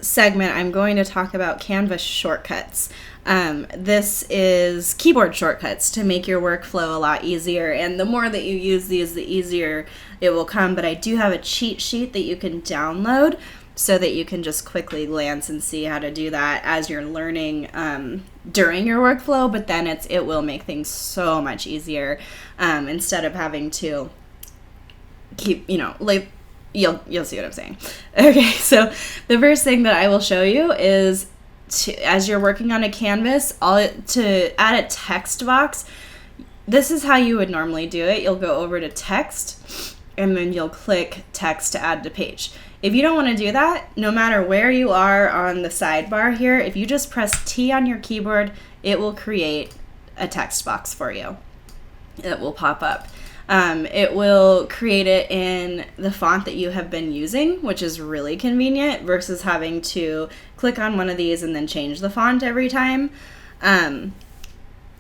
segment, I'm going to talk about Canva shortcuts. This is keyboard shortcuts to make your workflow a lot easier, and the more that you use these, the easier it will come. But I do have a cheat sheet that you can download so that you can just quickly glance and see how to do that as you're learning during your workflow. But then it will make things so much easier instead of having to keep, like, you'll see what I'm saying. Okay, so the first thing that I will show you is as you're working on a canvas, to add a text box. This is how you would normally do it. You'll go over to text and then you'll click text to add to page. If you don't want to do that, no matter where you are on the sidebar here, if you just press T on your keyboard, it will create a text box for you. It will pop up. It will create it in the font that you have been using, which is really convenient versus having to click on one of these and then change the font every time.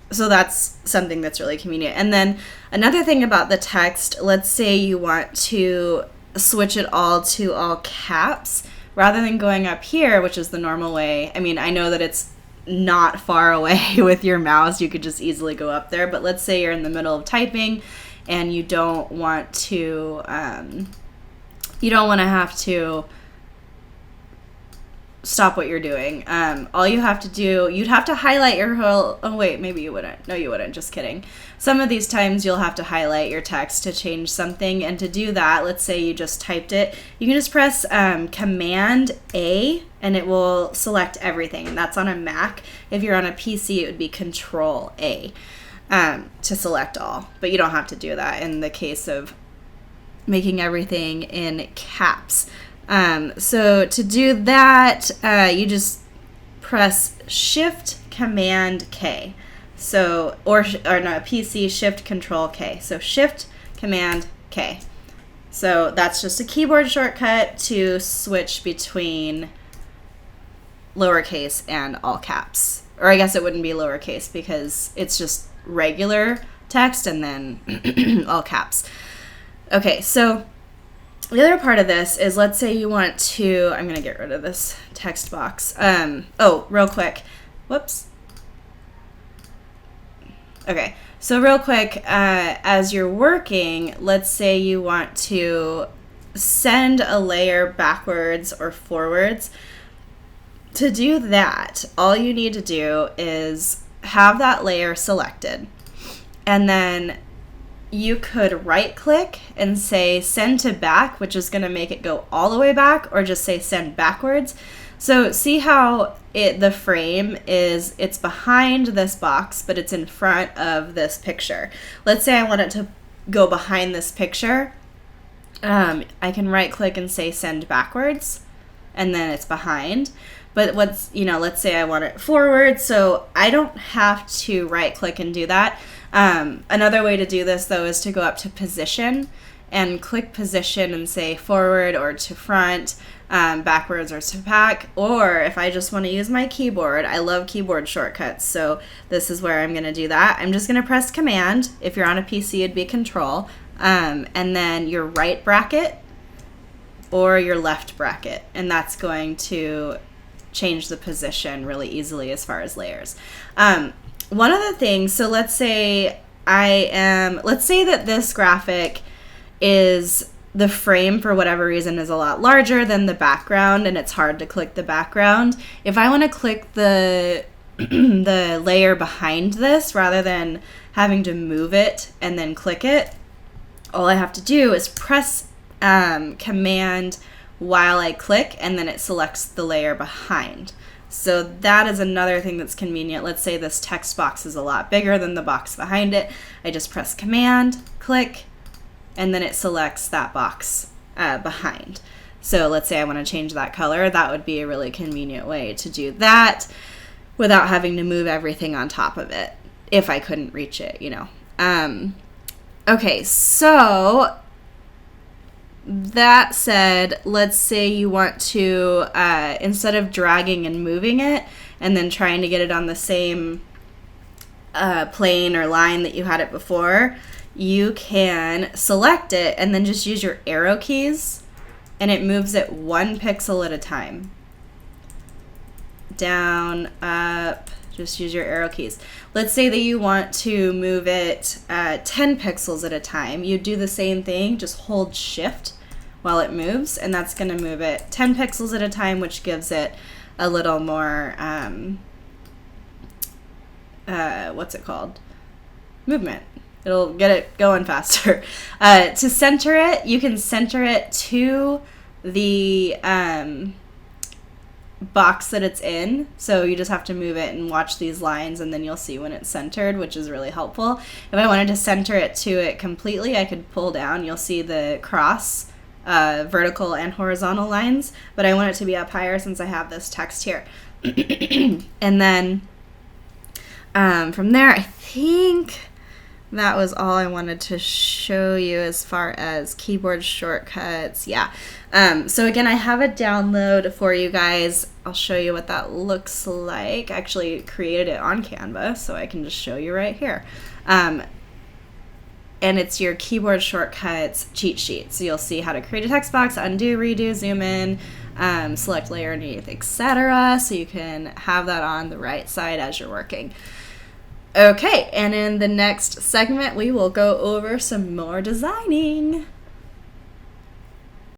So that's something that's really convenient. And then another thing about the text, let's say you want to switch it all to all caps rather than going up here, which is the normal way. I mean, I know that it's not far away with your mouse. You could just easily go up there. But let's say you're in the middle of typing and you don't want to have to stop what you're doing. All you have to do, you'd have to highlight your whole, oh wait, maybe you wouldn't. No, you wouldn't, just kidding. Some of these times you'll have to highlight your text to change something, and to do that, let's say you just typed it, you can just press Command A and it will select everything. That's on a Mac. If you're on a PC, it would be Control A to select all, but you don't have to do that in the case of making everything in caps. So to do that, you just press Shift Command K. So, or no, PC Shift Control K. So Shift Command K. So that's just a keyboard shortcut to switch between lowercase and all caps. Or I guess it wouldn't be lowercase because it's just regular text and then all caps. Okay, so the other part of this is, let's say you want to, I'm going to get rid of this text box. Real quick. Whoops. Okay, so real quick, as you're working, let's say you want to send a layer backwards or forwards. To do that, all you need to do is have that layer selected, and then you could right click and say send to back, which is going to make it go all the way back, or just say send backwards. So see how the frame is, it's behind this box, but it's in front of this picture. Let's say I want it to go behind this picture. I can right click and say send backwards, and then it's behind. But let's say I want it forward, so I don't have to right click and do that. Another way to do this, though, is to go up to position and click position and say forward or to front, backwards or to back. Or if I just want to use my keyboard, I love keyboard shortcuts, so this is where I'm going to do that. I'm just going to press Command. If you're on a PC, it'd be Control, and then your right bracket or your left bracket, and that's going to change the position really easily as far as layers. One of the things, so let's say that this graphic is, the frame for whatever reason is a lot larger than the background and it's hard to click the background. If I want to click the the layer behind this rather than having to move it and then click it, all I have to do is press Command while I click, and then it selects the layer behind. So that is another thing that's convenient. Let's say this text box is a lot bigger than the box behind it. I just press Command, click, and then it selects that box behind. So let's say I want to change that color. That would be a really convenient way to do that without having to move everything on top of it if I couldn't reach it, Okay, so that said, let's say you want to, instead of dragging and moving it and then trying to get it on the same plane or line that you had it before, you can select it and then just use your arrow keys, and it moves it 1 pixel at a time. down, up, just use your arrow keys. Let's say that you want to move it 10 pixels at a time. You do the same thing, just hold shift while it moves, and that's going to move it 10 pixels at a time, which gives it a little more, what's it called? Movement. It'll get it going faster. To center it, you can center it to the box that it's in. So you just have to move it and watch these lines, and then you'll see when it's centered, which is really helpful. If I wanted to center it to it completely, I could pull down. You'll see the cross vertical and horizontal lines, but I want it to be up higher since I have this text here. And then from there, I think that was all I wanted to show you as far as keyboard shortcuts. Yeah. So again, I have a download for you guys. I'll show you what that looks like. I actually created it on Canva, so I can just show you right here. And it's your keyboard shortcuts cheat sheet. So you'll see how to create a text box, undo, redo, zoom in, select layer underneath, etc. So you can have that on the right side as you're working. Okay, and in the next segment, we will go over some more designing.